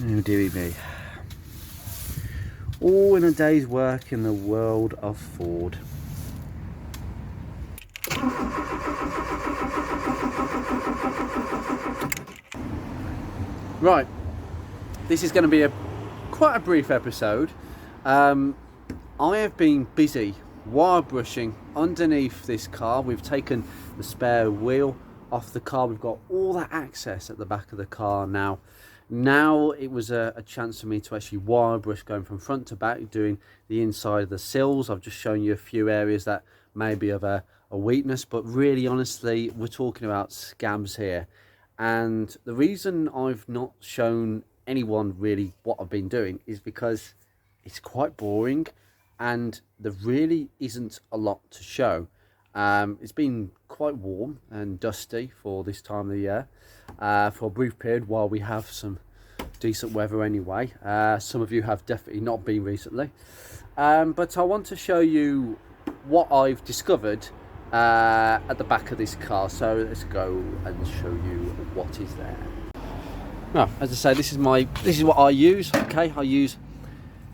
Oh dearie me. All in a day's work in the world of Ford. Right, this is going to be quite a brief episode. I have been busy wire brushing underneath this car. We've taken the spare wheel off the car. We've got all that access at the back of the car now. Now it was a chance for me to actually wire brush going from front to back, doing the inside of the sills. I've just shown you a few areas that may be of a weakness, but really honestly, we're talking about scabs here. And the reason I've not shown anyone really what I've been doing is because it's quite boring and there really isn't a lot to show. It's been quite warm and dusty for this time of the year, for a brief period while we have some decent weather anyway. Some of you have definitely not been recently, but I want to show you what I've discovered at the back of this car. So let's go and show you what is there. Now, as I say, this is what I use. Okay, I use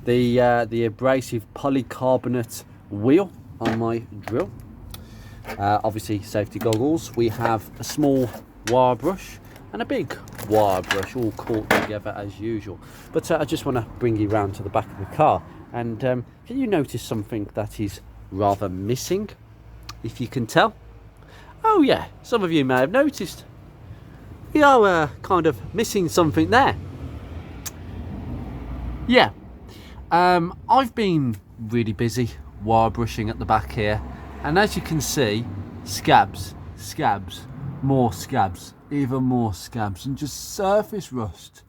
the abrasive polycarbonate wheel on my drill. Obviously safety goggles. We have a small wire brush and a big wire brush, all caught together as usual. But I just want to bring you round to the back of the car, and can you notice something that is rather missing, if you can tell? Oh yeah, some of you may have noticed. We are kind of missing something there. Yeah, I've been really busy wire brushing at the back here, and as you can see, scabs, more scabs, even more scabs, and just surface rust.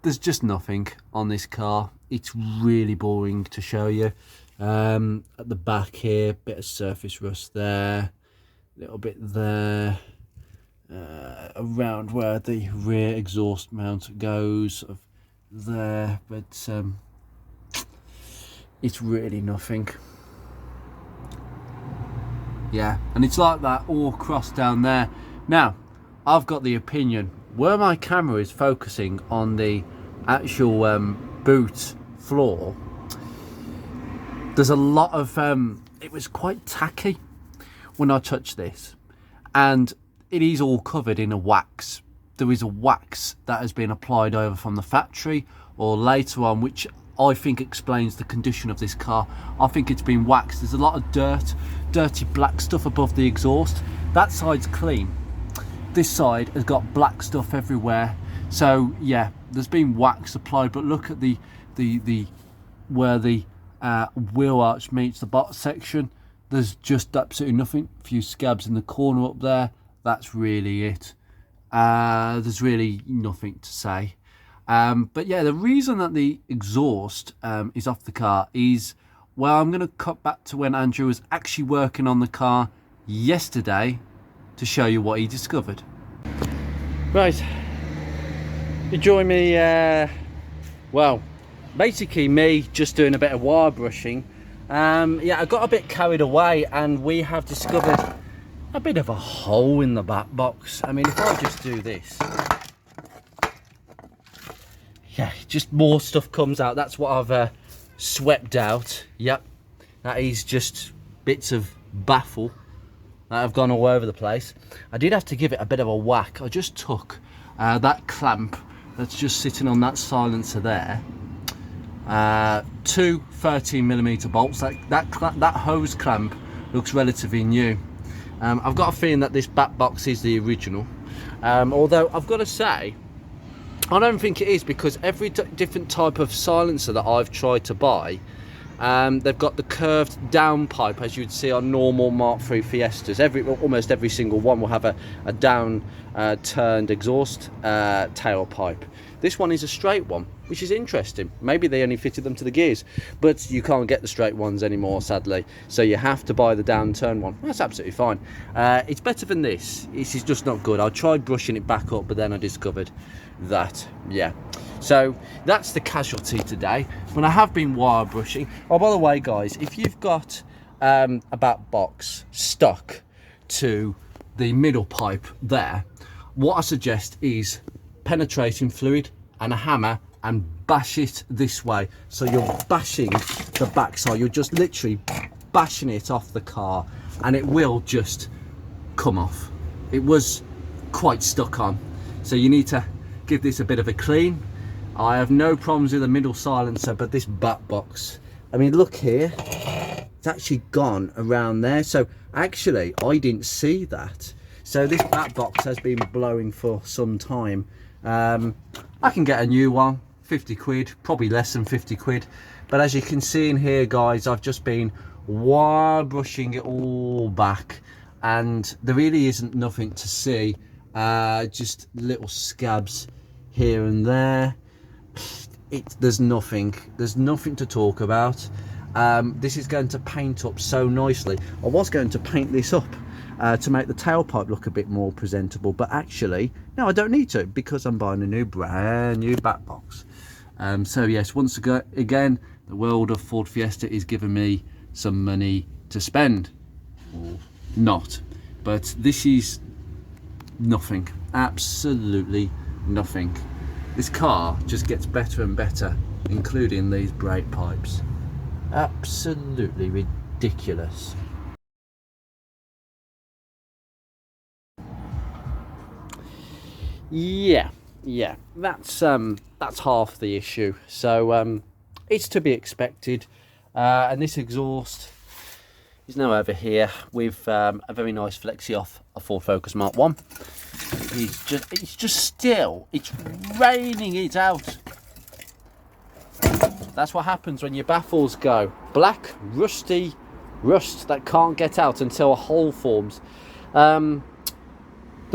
There's just nothing on this car. It's really boring to show you. At the back here, bit of surface rust there, little bit there, around where the rear exhaust mount goes, sort of there, but it's really nothing. Yeah, and it's like that all across down there. Now, I've got the opinion, where my camera is focusing on the actual boot floor, there's a lot of, it was quite tacky when I touched this, and it is all covered in a wax. There is a wax that has been applied over from the factory or later on, which I think explains the condition of this car. I think it's been waxed. There's a lot of dirty black stuff above the exhaust. That side's clean. This side has got black stuff everywhere. So yeah, there's been wax applied, but look at the where the wheel arch meets the bottom section. There's just absolutely nothing. A few scabs in the corner up there. That's really it. There's really nothing to say. But yeah, the reason that the exhaust is off the car is, well, I'm going to cut back to when Andrew was actually working on the car yesterday to show you what he discovered. Right, you join me, well, basically me just doing a bit of wire brushing. Yeah, I got a bit carried away and we have discovered a bit of a hole in the back box. I mean, if I just do this, yeah, just more stuff comes out. That's what I've swept out. Yep, that is just bits of baffle that have gone all over the place. I did have to give it a bit of a whack. I just took that clamp that's just sitting on that silencer there, two 13mm bolts. That hose clamp looks relatively new. I've got a feeling that this back box is the original, although I've got to say, I don't think it is, because every different type of silencer that I've tried to buy, they've got the curved down pipe, as you'd see on normal Mark III Fiestas. Almost every single one will have a down turned exhaust tailpipe. This one is a straight one, which is interesting. Maybe they only fitted them to the gears, but you can't get the straight ones anymore, sadly. So you have to buy the down turn one. That's absolutely fine. It's better than this. This is just not good. I tried brushing it back up, but then I discovered that, yeah. So that's the casualty today. When I have been wire brushing. Oh, by the way, guys, if you've got a back box stuck to the middle pipe there, what I suggest is penetrating fluid, and a hammer and bash it this way. So you're bashing the backside, you're just literally bashing it off the car, and it will just come off. It was quite stuck on, so you need to give this a bit of a clean. I have no problems with the middle silencer, but this back box, I mean, look here, it's actually gone around there. So actually I didn't see that. So this back box has been blowing for some time. I can get a new one, 50 quid, probably less than 50 quid. But as you can see in here, guys, I've just been wire brushing it all back, and there really isn't nothing to see, just little scabs here and there. There's nothing to talk about. This is going to paint up so nicely. I was going to paint this up to make the tailpipe look a bit more presentable, but actually no, I don't need to, because I'm buying a brand new back box. So yes, once again, the world of Ford Fiesta is giving me some money to spend, or not, but this is nothing, absolutely nothing. This car just gets better and better, including these brake pipes. Absolutely ridiculous. Yeah, that's half the issue. So it's to be expected, and this exhaust is now over here with a very nice flexi off a Ford Focus Mark 1. It's just still, it's raining it out. That's what happens when your baffles go black, rusty rust that can't get out until a hole forms. The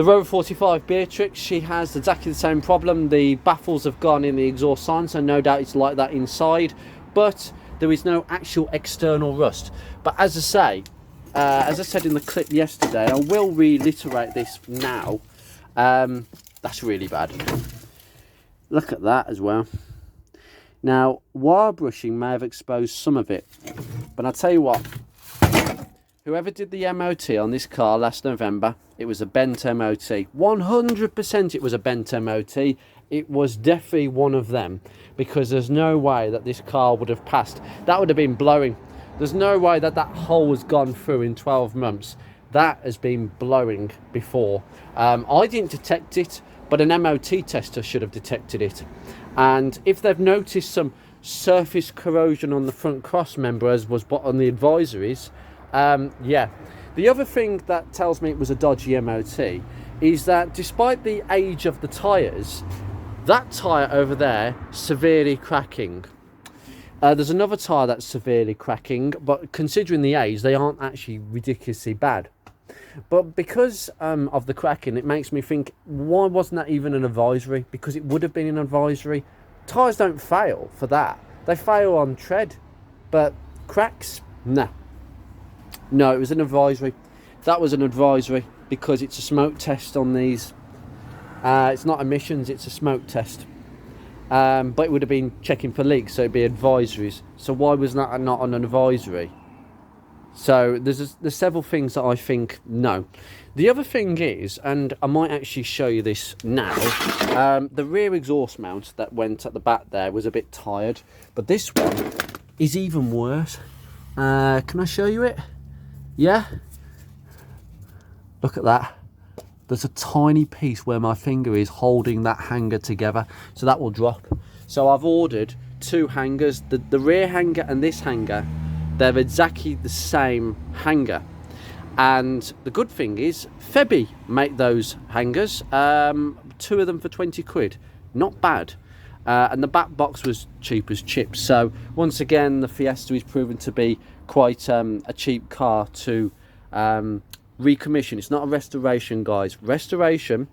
Rover 45 Beatrix, she has exactly the same problem. The baffles have gone in the exhaust sign, so no doubt it's like that inside, but there is no actual external rust. But as I say, as I said in the clip yesterday, I will reiterate this now, that's really bad. Look at that as well. Now, wire brushing may have exposed some of it, but I'll tell you what, whoever did the MOT on this car last November, it was a bent MOT. 100% it was a bent MOT. It was definitely one of them, because there's no way that this car would have passed. That would have been blowing. There's no way that that hole has gone through in 12 months. That has been blowing before. I didn't detect it, but an MOT tester should have detected it. And if they've noticed some surface corrosion on the front cross member, as was on the advisories, yeah. The other thing that tells me it was a dodgy MOT is that despite the age of the tyres, that tyre over there severely cracking. There's another tyre that's severely cracking, but considering the age, they aren't actually ridiculously bad. But because of the cracking, it makes me think, why wasn't that even an advisory? Because it would have been an advisory. Tyres don't fail for that. They fail on tread, but cracks, nah. No, it was an advisory. That was an advisory because it's a smoke test on these. It's not emissions, it's a smoke test. But it would have been checking for leaks, so it'd be advisories. So why was that not on an advisory? So there's several things that I think no. The other thing is, and I might actually show you this now, the rear exhaust mount that went at the back there was a bit tired, but this one is even worse. Can I show you it? Yeah, look at that. There's a tiny piece where my finger is holding that hanger together, so that will drop. So I've ordered two hangers, the rear hanger and this hanger. They're exactly the same hanger, and the good thing is Febi make those hangers, two of them for 20 quid, not bad. And the back box was cheap as chips. So once again, the Fiesta is proven to be quite a cheap car to recommission. It's not a restoration, guys. Restoration,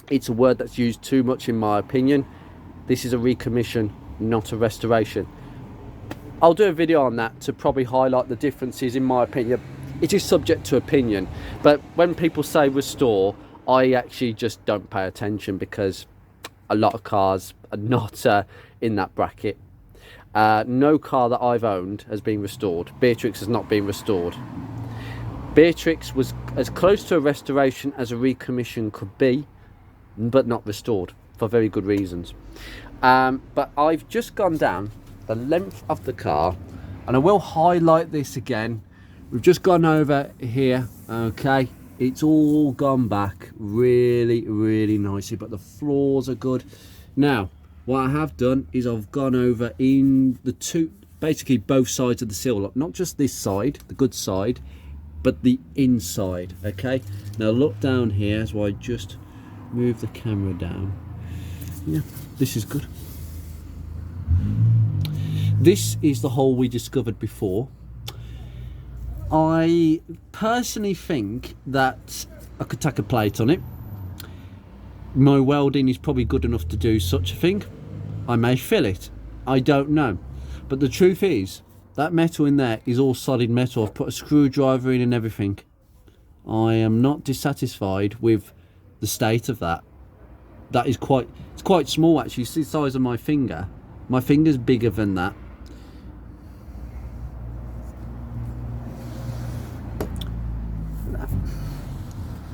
it's a word that's used too much in my opinion. This is a recommission, not a restoration. I'll do a video on that to probably highlight the differences in my opinion. It is subject to opinion, but when people say restore, I actually just don't pay attention, because a lot of cars are not in that bracket. No car that I've owned has been restored. Beatrix has not been restored. Beatrix was as close to a restoration as a recommission could be, but not restored. for very good reasons. But I've just gone down the length of the car, and I will highlight this again. We've just gone over here, okay? It's all gone back really, really nicely, but the floors are good. Now, what I have done is I've gone over in the two, basically both sides of the sill, not just this side, the good side, but the inside, okay? Now look down here, so I just move the camera down. Yeah, this is good. This is the hole we discovered before. I personally think that I could tack a plate on it. My welding is probably good enough to do such a thing. I may fill it, I don't know. But the truth is, that metal in there is all solid metal. I've put a screwdriver in and everything. I am not dissatisfied with the state of that. That is it's quite small actually. You see the size of my finger. My finger's bigger than that.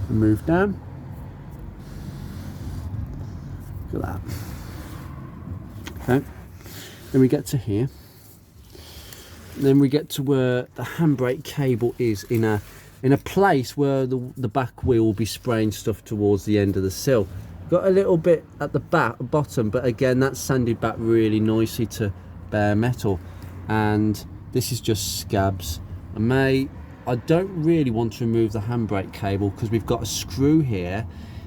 Move down. Look at that. Okay. Then we get to here. Then we get to where the handbrake cable is in a place where the back wheel will be spraying stuff towards the end of the sill. Got a little bit at the bottom, but again that's sanded back really nicely to bare metal, and this is just scabs. I don't really want to remove the handbrake cable because we've got a screw here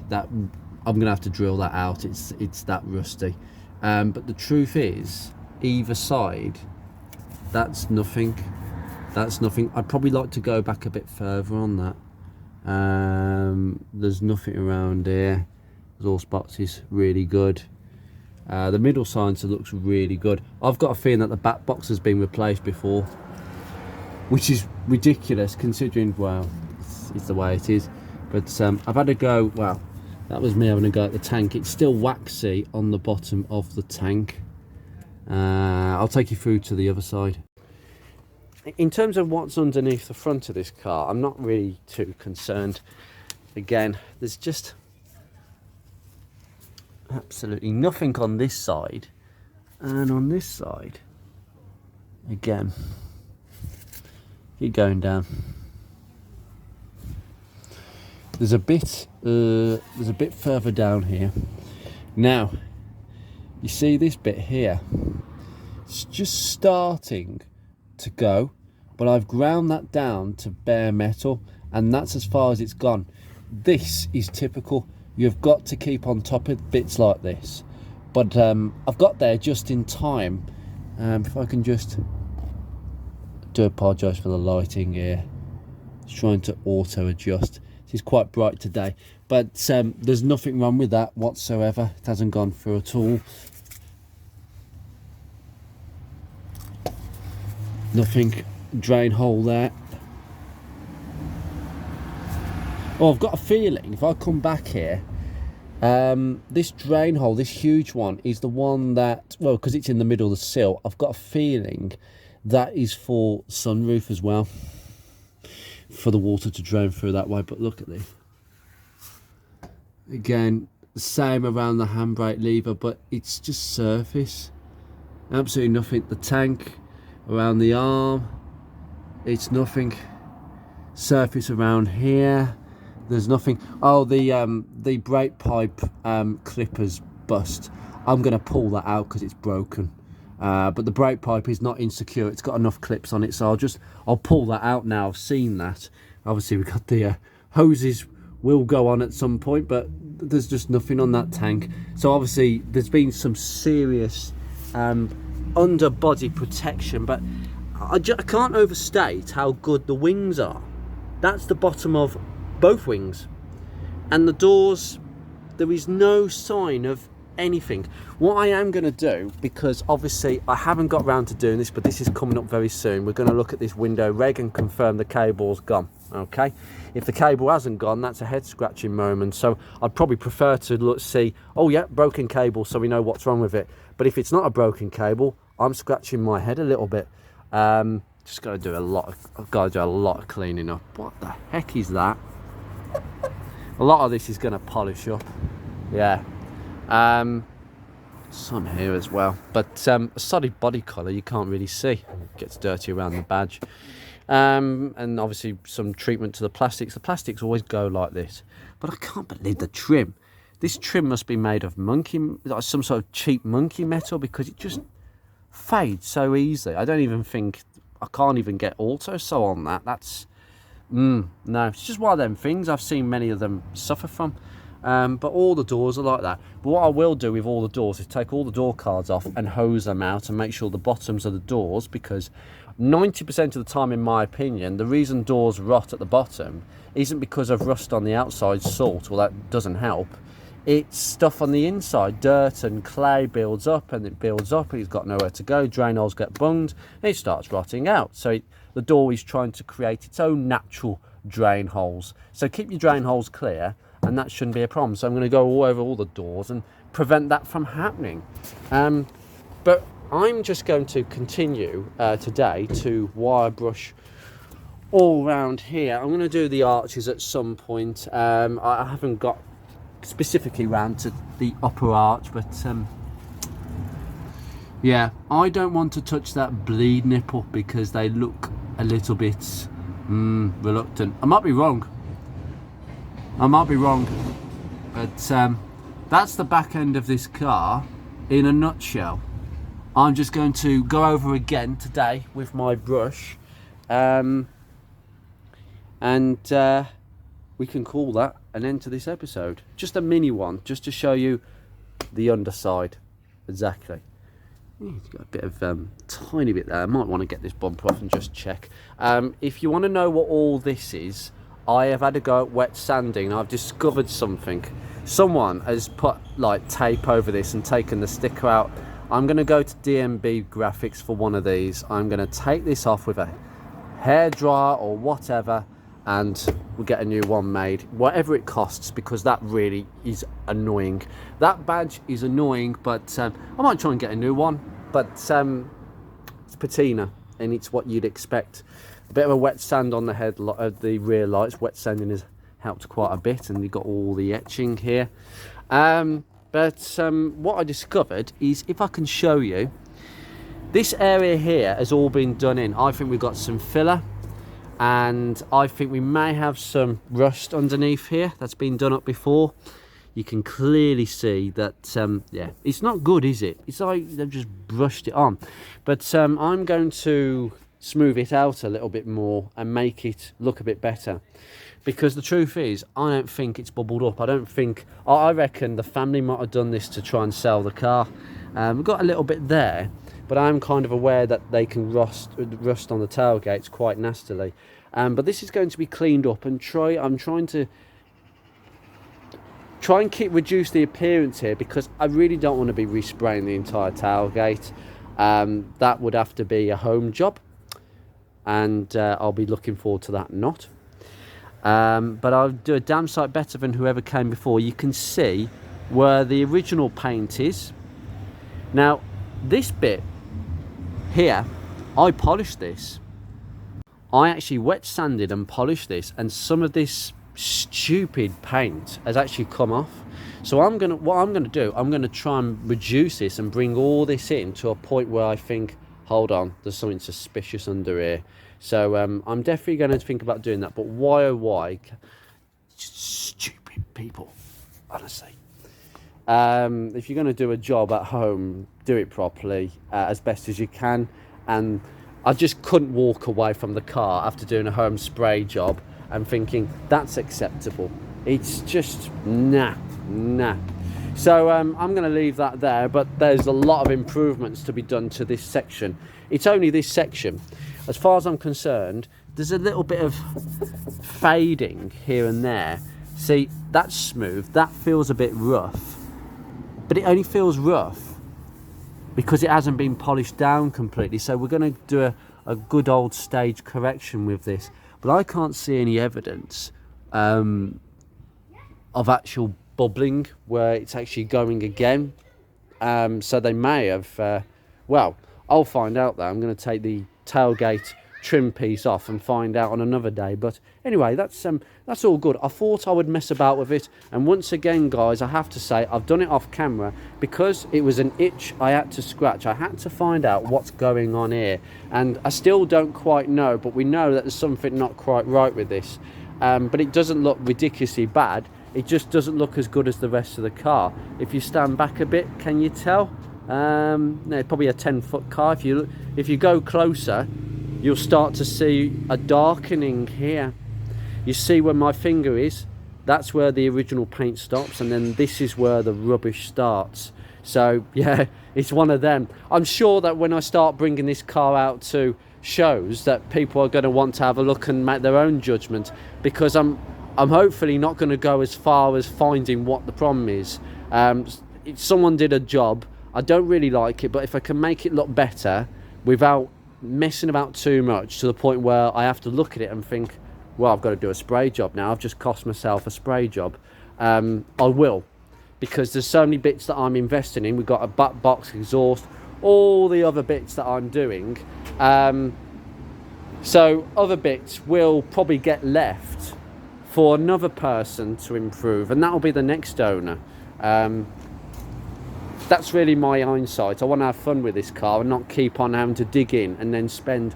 that I'm gonna have to drill that out. It's that rusty, but the truth is, either side, that's nothing. I'd probably like to go back a bit further on that. There's nothing around here. All spots is really good. The middle silencer looks really good. I've got a feeling that the back box has been replaced before, which is ridiculous considering, well, it's the way it is. But I've had a go. Well, that was me having a go at the tank. It's still waxy on the bottom of the tank. I'll take you through to the other side. In terms of what's underneath the front of this car, I'm not really too concerned. Again, there's just absolutely nothing on this side, and on this side again, keep going down, there's a bit further down here. Now you see this bit here, it's just starting to go, but I've ground that down to bare metal, and that's as far as it's gone. This is typical. You've got to keep on top of bits like this, but I've got there just in time. If I can just apologise for the lighting here, it's trying to auto adjust. This is quite bright today, but there's nothing wrong with that whatsoever. It hasn't gone through at all. Nothing. Drain hole there. Oh, I've got a feeling if I come back here, this drain hole, this huge one, is the one that, well, because it's in the middle of the sill, I've got a feeling that is for sunroof as well, for the water to drain through that way. But look at this. Again, the same around the handbrake lever, but it's just surface. Absolutely nothing. The tank around the arm, it's nothing. Surface around here, there's nothing. Oh, the brake pipe clippers bust. I'm going to pull that out because it's broken. But the brake pipe is not insecure. It's got enough clips on it, so I'll pull that out now. I've seen that. Obviously, we've got the hoses will go on at some point, but there's just nothing on that tank. So obviously, there's been some serious underbody protection, but I can't overstate how good the wings are. That's the bottom of both wings, and the doors, there is no sign of anything. What I am going to do, because obviously I haven't got round to doing this, but this is coming up very soon, we're going to look at this window reg and confirm the cable's gone. Okay, if the cable hasn't gone, that's a head scratching moment. So I'd probably prefer to see, oh yeah, broken cable, so we know what's wrong with it. But if it's not a broken cable, I'm scratching my head a little bit. Just got to do a lot of cleaning up. What the heck is that? A lot of this is going to polish up. Yeah. Some here as well, but a solid body colour you can't really see. It gets dirty around the badge. And obviously some treatment to the plastics. The plastics always go like this, but I can't believe the trim. This trim must be made of like some sort of cheap monkey metal, because it just fades so easily. I can't even get auto-sew on that. That's no, it's just one of them things I've seen many of them suffer from. But all the doors are like that. But what I will do with all the doors is take all the door cards off and hose them out and make sure the bottoms of the doors, because 90% of the time, in my opinion, the reason doors rot at the bottom isn't because of rust on the outside, salt, well, that doesn't help. It's stuff on the inside. Dirt and clay builds up, and it builds up, and it's got nowhere to go. Drain holes get bunged, and it starts rotting out. So the door is trying to create its own natural drain holes. So keep your drain holes clear, and that shouldn't be a problem. So I'm going to go all over all the doors and prevent that from happening. But I'm just going to continue today to wire brush all around here. I'm going to do the arches at some point. I haven't got specifically round to the upper arch, but yeah, I don't want to touch that bleed nipple because they look a little bit reluctant. I might be wrong, but that's the back end of this car in a nutshell. I'm just going to go over again today with my brush, and we can call that an end to this episode. Just a mini one, just to show you the underside. Exactly. It's got a bit of tiny bit there. I might want to get this bumper off and just check. If you want to know what all this is, I have had a go at wet sanding. I've discovered something. Someone has put like tape over this and taken the sticker out. I'm going to go to DMB Graphics for one of these. I'm going to take this off with a hairdryer or whatever, and we'll get a new one made, whatever it costs, because that really is annoying. That badge is annoying, but I might try and get a new one. But it's patina, and it's what you'd expect. A bit of a wet sand on the head, the rear lights. Wet sanding has helped quite a bit, and you've got all the etching here. But what I discovered is, if I can show you, this area here has all been done in. I think we've got some filler, and I think we may have some rust underneath here that's been done up before. You can clearly see that, yeah, it's not good, is it? It's like they've just brushed it on. But I'm going to smooth it out a little bit more and make it look a bit better. Because the truth is, I don't think it's bubbled up. I reckon the family might have done this to try and sell the car. We've got a little bit there, but I'm kind of aware that they can rust on the tailgates quite nastily. But this is going to be cleaned up, and I'm trying to reduce the appearance here, because I really don't want to be respraying the entire tailgate. That would have to be a home job, and I'll be looking forward to that not. But I'll do a damn sight better than whoever came before. You can see where the original paint is. Now, this bit here, I polished this. I actually wet sanded and polished this, and some of this stupid paint has actually come off. So what I'm gonna do, I'm gonna try and reduce this and bring all this in to a point where I think, hold on, there's something suspicious under here. So I'm definitely going to think about doing that. But why, oh why? Stupid people, honestly. If you're going to do a job at home, do it properly, as best as you can. And I just couldn't walk away from the car after doing a home spray job and thinking, that's acceptable. It's just, nah. So I'm going to leave that there, but there's a lot of improvements to be done to this section. It's only this section. As far as I'm concerned, there's a little bit of fading here and there. See, that's smooth. That feels a bit rough. But it only feels rough because it hasn't been polished down completely. So we're going to do a good old stage correction with this. But I can't see any evidence of actual bubbling where it's actually going again. So they may have... well, I'll find out that. I'm going to take the tailgate trim piece off and find out on another day. But anyway, that's all good. I thought I would mess about with it, and once again, guys, I have to say I've done it off camera because it was an itch I had to scratch. I had to find out what's going on here, and I still don't quite know, but we know that there's something not quite right with this. But it doesn't look ridiculously bad. It just doesn't look as good as the rest of the car. If you stand back a bit, can you tell? No, probably a 10-foot car. If you go closer, you'll start to see a darkening here. You see where my finger is? That's where the original paint stops, and then this is where the rubbish starts. So yeah, it's one of them. I'm sure that when I start bringing this car out to shows, that people are going to want to have a look and make their own judgment, because I'm hopefully not going to go as far as finding what the problem is. If someone did a job, I don't really like it, but if I can make it look better without messing about too much to the point where I have to look at it and think, well, I've got to do a spray job now, I've just cost myself a spray job, I will, because there's so many bits that I'm investing in. We've got a butt box, exhaust, all the other bits that I'm doing, so other bits will probably get left for another person to improve, and that'll be the next owner. That's really my hindsight. I want to have fun with this car and not keep on having to dig in and then spend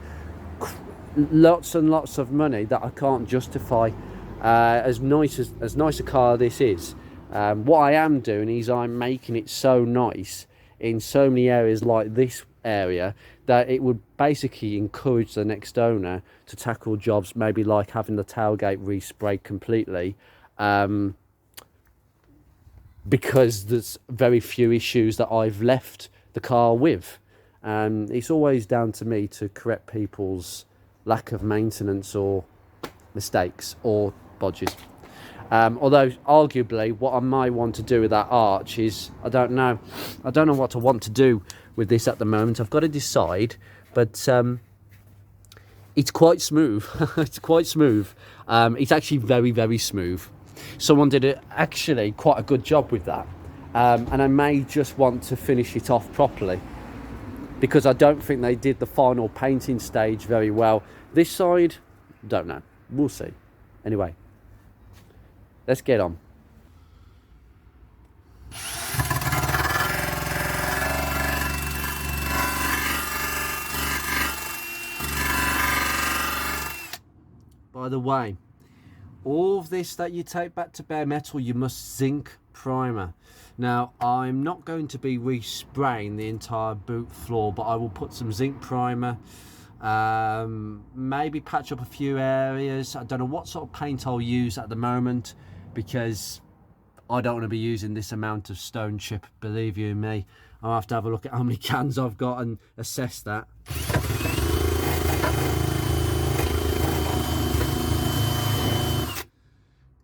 lots and lots of money that I can't justify. As nice a car this is, what I am doing is I'm making it so nice in so many areas like this area that it would basically encourage the next owner to tackle jobs maybe like having the tailgate resprayed completely, because there's very few issues that I've left the car with. It's always down to me to correct people's lack of maintenance or mistakes or bodges. Although arguably what I might want to do with that arch is, I don't know what I want to do with this at the moment. I've got to decide, but it's quite smooth. It's quite smooth. It's actually very, very smooth. Someone did actually quite a good job with that, and I may just want to finish it off properly, because I don't think they did the final painting stage very well. This side, don't know, we'll see. Anyway, let's get on. By the way, all of this that you take back to bare metal, you must zinc primer. Now, I'm not going to be respraying the entire boot floor, but I will put some zinc primer, maybe patch up a few areas. I don't know what sort of paint I'll use at the moment, because I don't want to be using this amount of stone chip, believe you me. I'll have to have a look at how many cans I've got and assess that.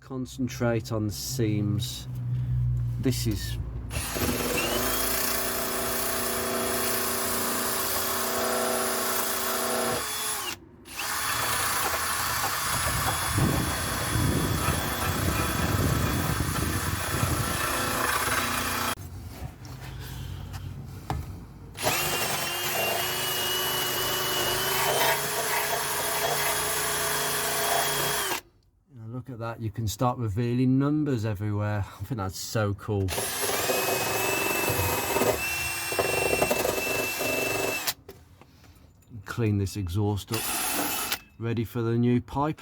Concentrate on the seams. This is look at that, you can start revealing numbers everywhere. I think that's so cool. Clean this exhaust up, ready for the new pipe.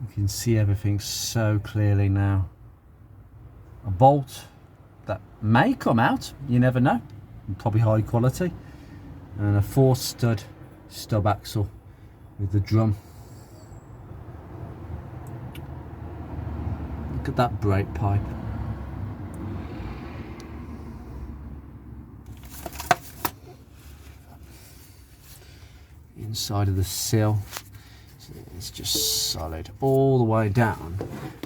You can see everything so clearly now. A bolt that may come out, you never know, probably high quality, and a 4-stud stub axle with the drum. Look at that brake pipe. Inside of the sill, it's just solid all the way down.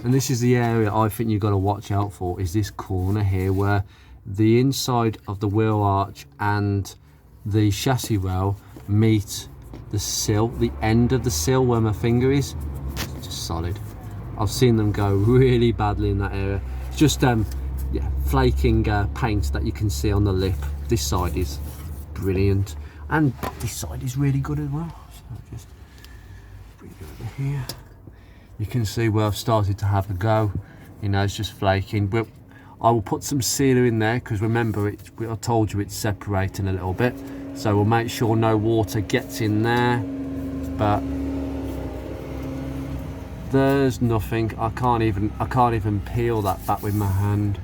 And this is the area I think you've got to watch out for, is this corner here where the inside of the wheel arch and the chassis rail meet the sill, the end of the sill where my finger is. It's just solid. I've seen them go really badly in that area. It's just yeah, flaking paint that you can see on the lip. This side is brilliant, and this side is really good as well. So just bring it over here. You can see where I've started to have a go. You know, it's just flaking. But I will put some sealer in there because remember, I told you it's separating a little bit. So we'll make sure no water gets in there. But there's nothing. I can't even peel that back with my hand.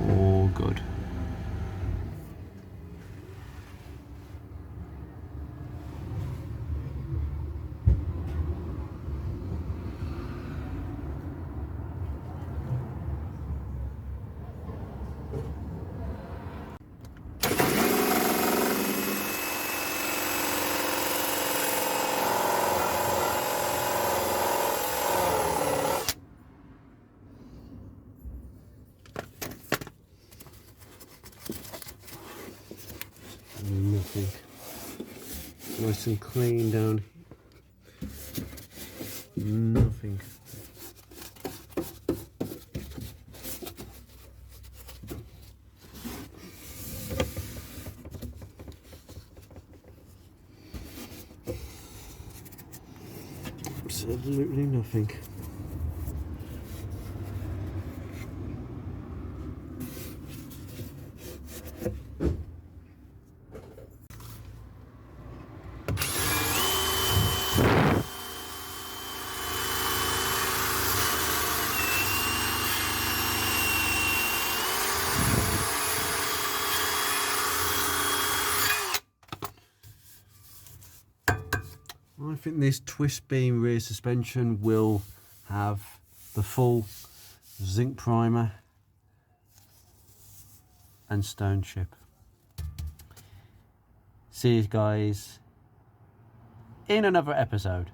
All good. Nothing. Nice and clean down. Nothing. Absolutely nothing. I think this twist beam rear suspension will have the full zinc primer and stone chip. See you guys in another episode.